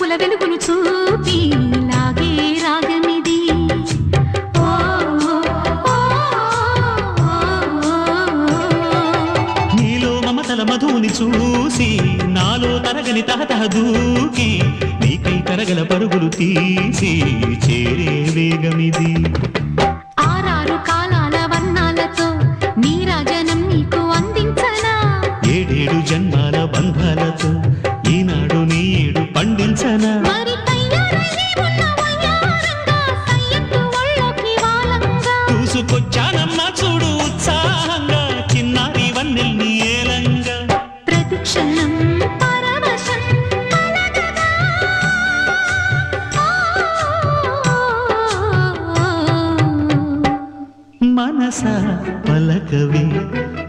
వలపుల వెలుగులు చూపి లాగే రాగమిది. నీలో మమతల మధువుని చూసి నాలో తరగని తహతహ దూకి నీకై తరగల పరుగులు తీసి చేరే వేగమిది. ఆరారు కాలాల వర్ణాలతో నీరాజనం నీకు అందించనా, ఏడేడు జన్మాల బంధాలతో ఈనాడు నీ ఏడు పండించనా. మరి తయారయ్యే ఉన్న వయ్యారంగా సయ్యత్తు ఒళ్ళోకి వాలంగా చూసుకొచ్చానమ్మా చూడు ఉత్సాహంగా చిన్నారి వన్నెల్ని